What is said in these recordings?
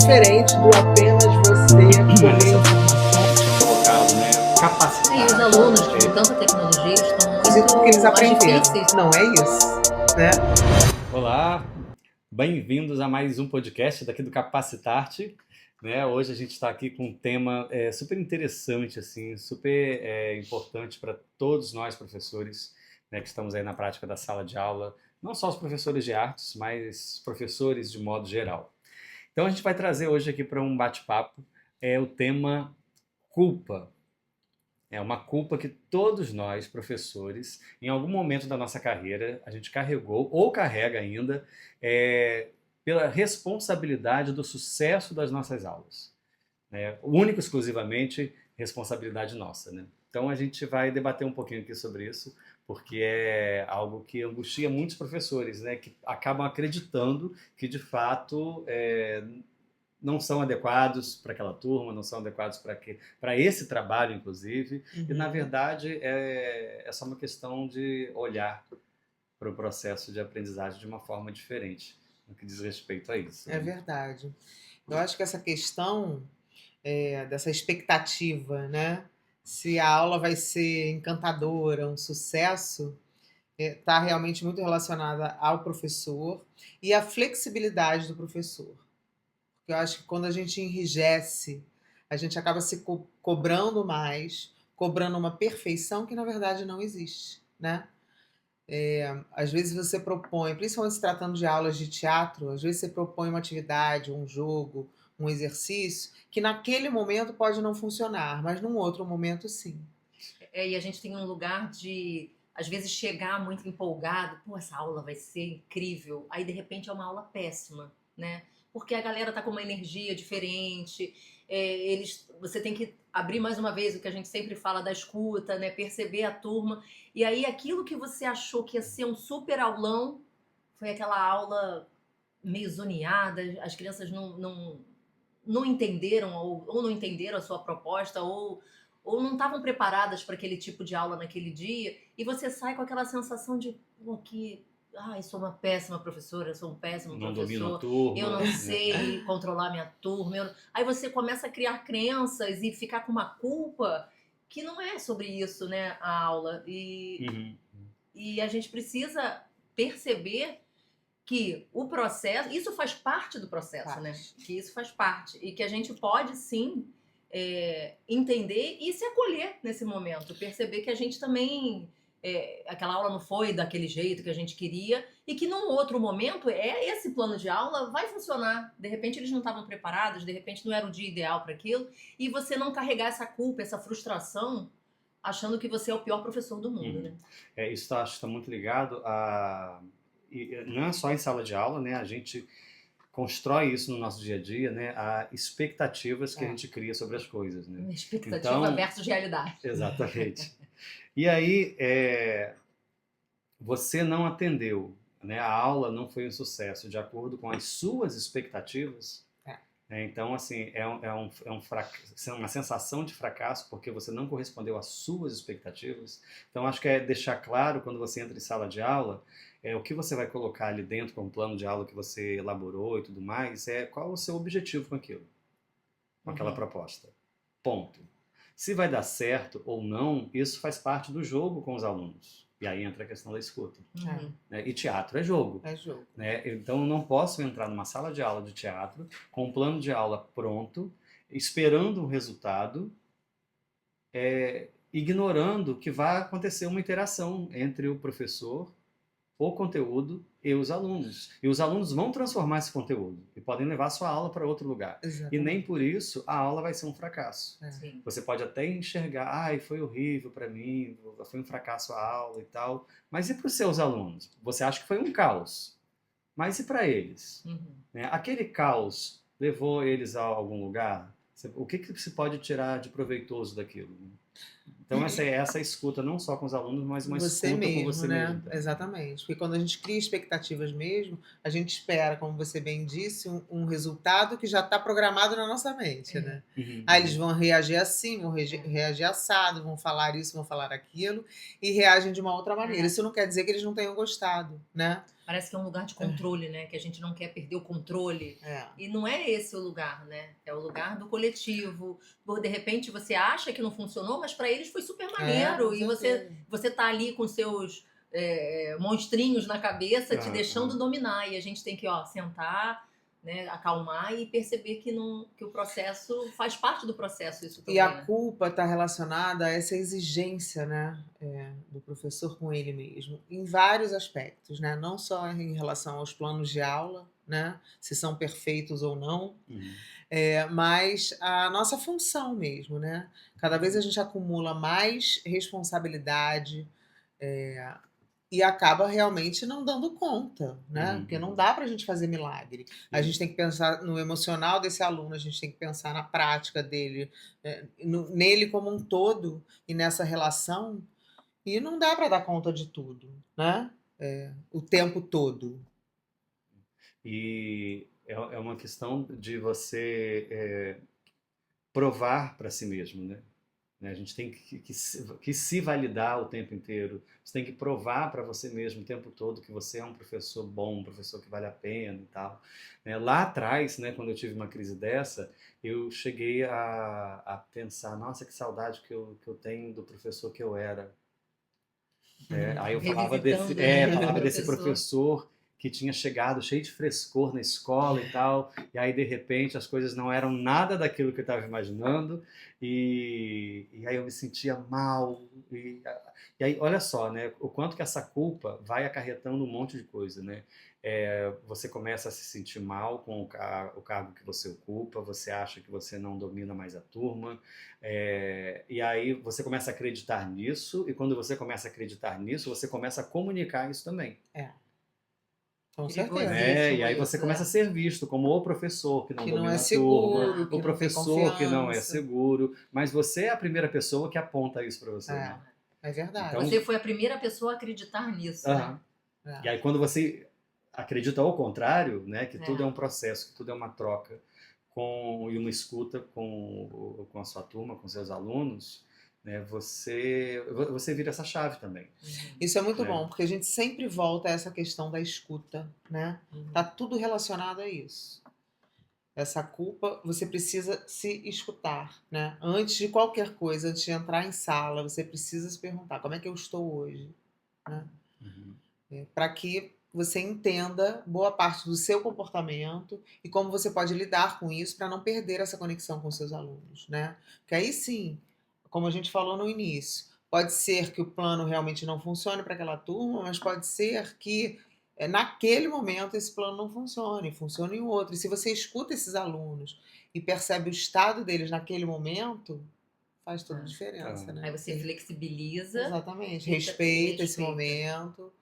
diferente do apenas você colher colocado, né? Capacitar. E os alunos, com tanta tecnologia, estão muito porque eles mais aprenderam. difíceis. Não é isso, né? Olá, bem-vindos a mais um podcast daqui do Capacitar-te. Né? Hoje a gente está aqui com um tema super interessante, assim, super importante para todos nós professores, né, que estamos aí na prática da sala de aula, não só os professores de artes, mas professores de modo geral. Então a gente vai trazer hoje aqui para um bate-papo o tema culpa. É uma culpa que todos nós, professores, em algum momento da nossa carreira, a gente carregou ou carrega ainda pela responsabilidade do sucesso das nossas aulas. Né? Único, exclusivamente, responsabilidade nossa. Né? Então a gente vai debater um pouquinho aqui sobre isso, porque é algo que angustia muitos professores, né? Que acabam acreditando que, de fato, não são adequados para aquela turma, não são adequados para esse trabalho, inclusive. Uhum. E, na verdade, é só uma questão de olhar para o processo de aprendizagem de uma forma diferente, no que diz respeito a isso. É verdade. Eu acho que essa questão dessa expectativa, né? Se a aula vai ser encantadora, um sucesso, está realmente muito relacionada ao professor e à flexibilidade do professor. Eu acho que quando a gente enrijece, a gente acaba se cobrando mais, cobrando uma perfeição que na verdade não existe, né? Às vezes você propõe, principalmente se tratando de aulas de teatro, às vezes você propõe uma atividade, um jogo, um exercício, que naquele momento pode não funcionar, mas num outro momento sim. E a gente tem um lugar de, às vezes, chegar muito empolgado. Pô, essa aula vai ser incrível. Aí, de repente, é uma aula péssima, né? Porque a galera tá com uma energia diferente. Você tem que abrir mais uma vez o que a gente sempre fala da escuta, né? Perceber a turma. E aí, aquilo que você achou que ia ser um super aulão, foi aquela aula meio zoneada. As crianças não entenderam ou não entenderam a sua proposta ou não estavam preparadas para aquele tipo de aula naquele dia, e você sai com aquela sensação de eu sou uma péssima professora, eu sou um péssimo não professor, domino a turma, eu não sei controlar minha turma. Aí você começa a criar crenças e ficar com uma culpa que não é sobre isso, né, a aula. E a gente precisa perceber que o processo, isso faz parte do processo, né? Que isso faz parte. E que a gente pode, sim, entender e se acolher nesse momento. Perceber que a gente também, aquela aula não foi daquele jeito que a gente queria e que num outro momento, esse plano de aula vai funcionar. De repente eles não estavam preparados, de repente não era o dia ideal para aquilo. E você não carregar essa culpa, essa frustração, achando que você é o pior professor do mundo, né? Isso acho que está muito ligado a... E não é só em sala de aula, né? A gente constrói isso no nosso dia a dia, né? A expectativas que a gente cria sobre as coisas, né? Expectativa versus realidade. Exatamente. E aí, você não atendeu, né? A aula não foi um sucesso de acordo com as suas expectativas. Então, assim, uma sensação de fracasso porque você não correspondeu às suas expectativas. Então, acho que é deixar claro, quando você entra em sala de aula, o que você vai colocar ali dentro com o plano de aula que você elaborou e tudo mais, qual o seu objetivo com aquilo, com aquela proposta. Ponto. Se vai dar certo ou não, isso faz parte do jogo com os alunos. E aí entra a questão da escuta. Né? E teatro é jogo. É jogo. Né? Então eu não posso entrar numa sala de aula de teatro com um plano de aula pronto, esperando um resultado, ignorando que vai acontecer uma interação entre o professor, o conteúdo e os alunos. E os alunos vão transformar esse conteúdo e podem levar a sua aula para outro lugar. Exatamente. E nem por isso a aula vai ser um fracasso. Sim. Você pode até enxergar, foi horrível para mim, foi um fracasso a aula e tal. Mas e para os seus alunos? Você acha que foi um caos. Mas e para eles? Né? Aquele caos levou eles a algum lugar? O que se pode tirar de proveitoso daquilo? Então essa escuta não só com os alunos, mas uma escuta com você mesmo. Tá? Exatamente. Porque quando a gente cria expectativas mesmo, a gente espera, como você bem disse, um resultado que já está programado na nossa mente, né? Aí eles vão reagir assim, vão reagir assado, vão falar isso, vão falar aquilo, e reagem de uma outra maneira. Isso não quer dizer que eles não tenham gostado, né? Parece que é um lugar de controle, né? Que a gente não quer perder o controle. É. E não é esse o lugar, né? É o lugar do coletivo. De repente você acha que não funcionou, mas para eles foi super maneiro. com E certeza. você tá ali com seus monstrinhos na cabeça te deixando dominar. E a gente tem que, sentar, né, acalmar e perceber que o processo faz parte do processo isso também, E a né? culpa está relacionada a essa exigência, né, do professor com ele mesmo, em vários aspectos, né? Não só em relação aos planos de aula, né, se são perfeitos ou não, mas a nossa função mesmo, né? Cada vez a gente acumula mais responsabilidade, e acaba realmente não dando conta, né? Porque não dá para a gente fazer milagre. A gente tem que pensar no emocional desse aluno, a gente tem que pensar na prática dele, nele como um todo e nessa relação. E não dá para dar conta de tudo, né? O tempo todo. E é uma questão de você provar para si mesmo, né? A gente tem que se validar o tempo inteiro. Você tem que provar para você mesmo o tempo todo que você é um professor bom, um professor que vale a pena e tal. Lá atrás, né, quando eu tive uma crise dessa, eu cheguei a pensar, nossa, que saudade que eu tenho do professor que eu era. Aí eu falava desse professor que tinha chegado cheio de frescor na escola e tal, e aí de repente as coisas não eram nada daquilo que eu estava imaginando, e aí eu me sentia mal, e aí olha só, né, o quanto que essa culpa vai acarretando um monte de coisa, né? Você começa a se sentir mal com o cargo que você ocupa, você acha que você não domina mais a turma, e aí você começa a acreditar nisso, e quando você começa a acreditar nisso, você começa a comunicar isso também. Com certeza. E aí você começa a ser visto como o professor que não domina a turma, o professor que não é seguro, mas você é a primeira pessoa que aponta isso para você. Né? É verdade. Então, você foi a primeira pessoa a acreditar nisso, né? E aí quando você acredita ao contrário, né, que tudo é um processo, que tudo é uma troca e uma escuta com a sua turma, com seus alunos, né, você vira essa chave também. Isso é muito bom, porque a gente sempre volta a essa questão da escuta, né? Tá tudo relacionado a isso. Essa culpa, você precisa se escutar, né? Antes de qualquer coisa, antes de entrar em sala, você precisa se perguntar como é que eu estou hoje, né? Para que você entenda boa parte do seu comportamento e como você pode lidar com isso para não perder essa conexão com seus alunos, né? Porque aí sim, como a gente falou no início, pode ser que o plano realmente não funcione para aquela turma, mas pode ser que naquele momento esse plano não funcione em outro. E se você escuta esses alunos e percebe o estado deles naquele momento, faz toda a diferença, né? Aí você flexibiliza. Exatamente. Respeita esse momento,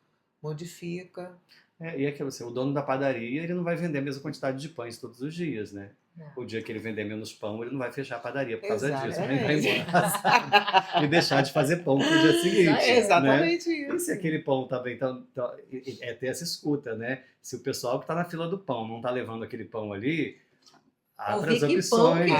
modifica. E aquilo assim, o dono da padaria, ele não vai vender a mesma quantidade de pães todos os dias, né? O dia que ele vender menos pão, ele não vai fechar a padaria por causa disso. Ele vai embora e deixar de fazer pão pro dia seguinte. Exatamente né? isso. E se aquele pão também é ter essa escuta, né? Se o pessoal que está na fila do pão não está levando aquele pão ali, abre as opções,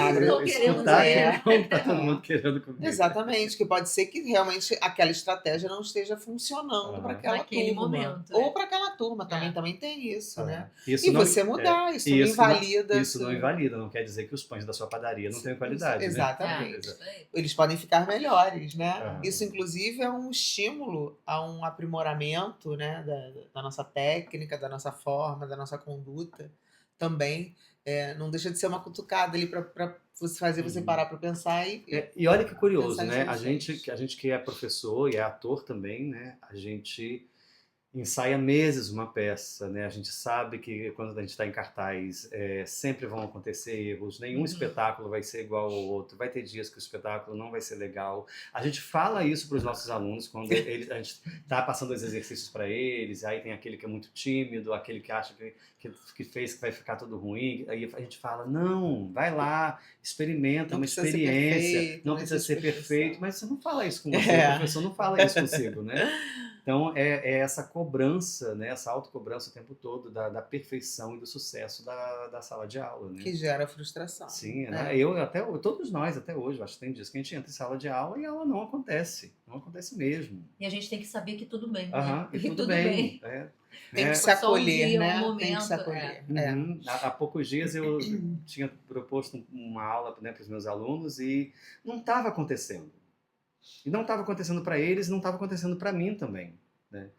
escutar aquele pão que tá todo mundo querendo comer. Exatamente, que pode ser que realmente aquela estratégia não esteja funcionando para aquela turma. Momento, ou para aquela turma, também tem isso, né? Isso e você mudar, isso não invalida. Isso não invalida, não quer dizer que os pães da sua padaria não tenham qualidade. Exatamente. Eles podem ficar melhores, né? Isso, inclusive, é um estímulo a um aprimoramento, né, da nossa técnica, da nossa forma, da nossa conduta também. Não deixa de ser uma cutucada ali para fazer você parar para pensar e olha que curioso, né? A gente que é professor e é ator também, né? A gente ensaia meses uma peça, né? A gente sabe que quando a gente está em cartaz sempre vão acontecer erros, nenhum espetáculo vai ser igual ao outro, vai ter dias que o espetáculo não vai ser legal. A gente fala isso para os nossos alunos quando a gente está passando os exercícios para eles, aí tem aquele que é muito tímido, aquele que acha que fez que vai ficar tudo ruim, aí a gente fala, não, vai lá, experimenta, uma experiência, não precisa ser perfeito, mas você não fala isso com você, o professor não fala isso consigo, né? Então, é essa cobrança, né? Essa autocobrança o tempo todo da perfeição e do sucesso da sala de aula, né? Que gera frustração. Sim, É. né? Todos nós até hoje, eu acho que tem dias que a gente entra em sala de aula e ela não acontece mesmo. E a gente tem que saber que tudo bem, né? Aham, e tudo bem. É, Tem que se Foi só um acolher, dia, né? um Tem que se momento, acolher. Há poucos dias eu tinha proposto uma aula, né, para os meus alunos e não estava acontecendo. E não estava acontecendo para eles, não estava acontecendo para mim também, né?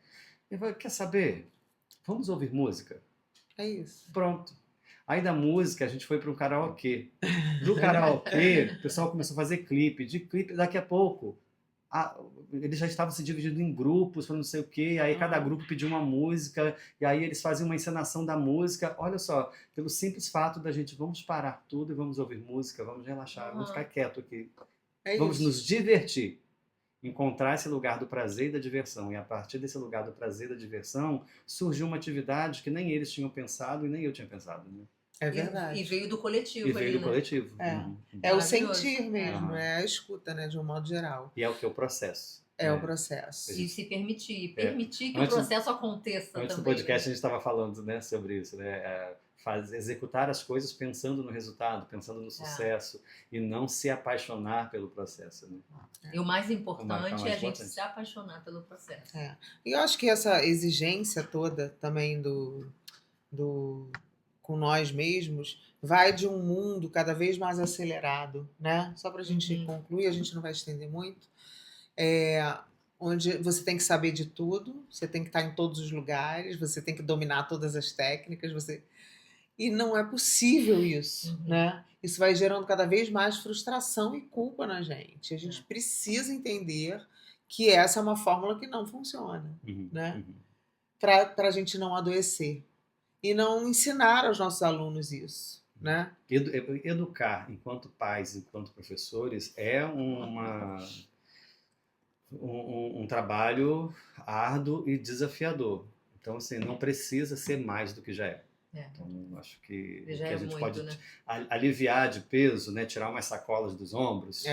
Eu falei, quer saber? Vamos ouvir música? É isso. Pronto. Aí da música a gente foi para um karaokê. Do karaokê, o pessoal começou a fazer clipe. De clipe, daqui a pouco, eles já estavam se dividindo em grupos, para não sei o quê. Aí cada grupo pediu uma música. E aí eles faziam uma encenação da música. Olha só, pelo simples fato da gente, vamos parar tudo e vamos ouvir música, vamos relaxar, vamos ficar quieto aqui. Vamos nos divertir. Encontrar esse lugar do prazer e da diversão. E a partir desse lugar do prazer e da diversão, surgiu uma atividade que nem eles tinham pensado e nem eu tinha pensado. Né? É verdade. E veio do coletivo. E veio do coletivo. É o sentir mesmo, é a escuta, né, de um modo geral. E é o que é o processo. É o processo. E se permitir. Permitir que o processo aconteça também. Antes do podcast a gente estava falando, né, sobre isso, né? Executar as coisas pensando no resultado, pensando no sucesso e não se apaixonar pelo processo. Né? E o mais importante é a gente se apaixonar pelo processo. E eu acho que essa exigência toda também com nós mesmos vai de um mundo cada vez mais acelerado, né? Só para a gente concluir, a gente não vai estender muito. Onde você tem que saber de tudo, você tem que estar em todos os lugares, você tem que dominar todas as técnicas, e não é possível isso, né? Isso vai gerando cada vez mais frustração e culpa na gente. A gente precisa entender que essa é uma fórmula que não funciona, né? Para a gente não adoecer. E não ensinar aos nossos alunos isso, né? Educar enquanto pais, enquanto professores, é um trabalho árduo e desafiador. Então, assim, não precisa ser mais do que já é. Então, acho que a gente pode aliviar de peso, né? Tirar umas sacolas dos ombros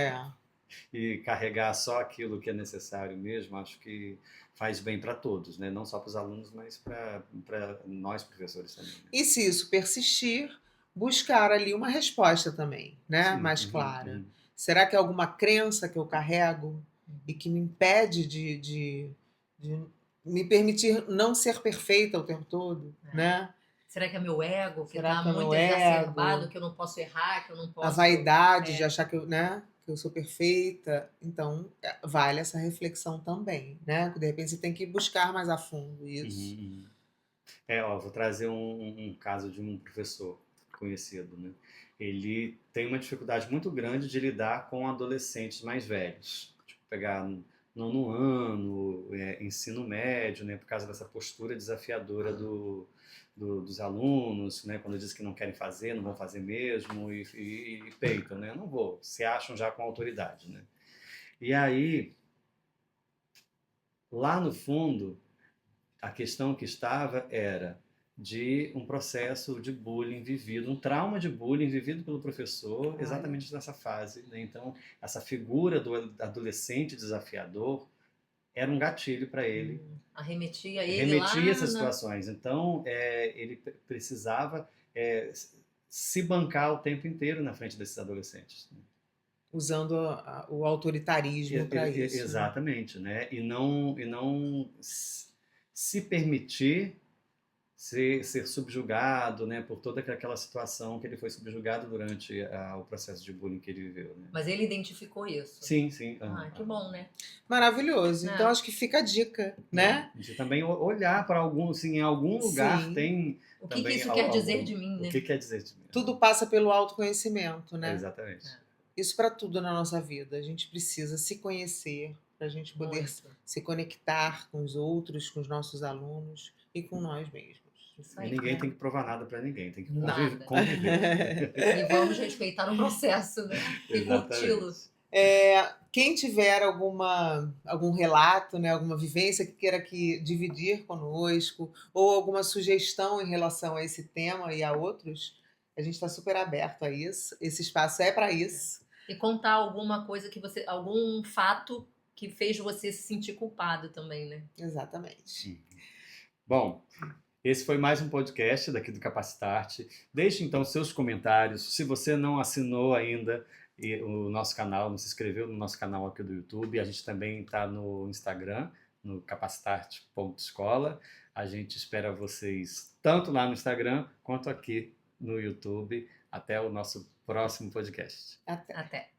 e carregar só aquilo que é necessário mesmo, acho que faz bem para todos, né? Não só para os alunos, mas para nós professores também. Né? E se isso persistir, buscar ali uma resposta também, né? Mais clara. Será que é alguma crença que eu carrego e que me impede de me permitir não ser perfeita o tempo todo, né? Será que é meu ego que está muito exacerbado, que eu não posso errar, que eu não posso... A vaidade de achar que eu sou perfeita. Então, vale essa reflexão também, né? De repente, você tem que buscar mais a fundo isso. Vou trazer um caso de um professor conhecido, né? Ele tem uma dificuldade muito grande de lidar com adolescentes mais velhos. Tipo, pegar nono ano, ensino médio, né? Por causa dessa postura desafiadora dos alunos, né? Quando diz que não querem fazer, não vão fazer mesmo e peitam, né? Não vou, se acham já com autoridade, né? E aí, lá no fundo, a questão que estava era de um processo de bullying vivido, um trauma de bullying vivido pelo professor exatamente nessa fase, né? Então, essa figura do adolescente desafiador era um gatilho para ele. Arremetia ele remetia essas situações. Então, ele precisava se bancar o tempo inteiro na frente desses adolescentes. Né? Usando o autoritarismo para isso. Exatamente. Né? E não se permitir ser subjugado, né, por toda aquela situação que ele foi subjugado durante o processo de bullying que ele viveu. Né? Mas ele identificou isso? Sim. Que bom, né? Maravilhoso. Então, acho que fica a dica, né? De também olhar para em algum lugar tem... O que isso quer dizer de mim, né? O que quer dizer de mim? Tudo passa pelo autoconhecimento, né? Exatamente. Isso para tudo na nossa vida. A gente precisa se conhecer para a gente poder se conectar com os outros, com os nossos alunos e com nós mesmos. Aí, e ninguém tem que provar nada para ninguém, tem que conviver. E vamos respeitar o processo, né? E curti-lo. Quem tiver algum relato, né, alguma vivência que queira dividir conosco, ou alguma sugestão em relação a esse tema e a outros, a gente está super aberto a isso. Esse espaço é para isso. E contar alguma coisa algum fato que fez você se sentir culpado também, né? Exatamente. Bom, esse foi mais um podcast daqui do Capacitarte. Deixe então seus comentários. Se você não assinou ainda o nosso canal, não se inscreveu no nosso canal aqui do YouTube, a gente também está no Instagram, no capacitarte.escola. A gente espera vocês tanto lá no Instagram quanto aqui no YouTube. Até o nosso próximo podcast. Até. Até.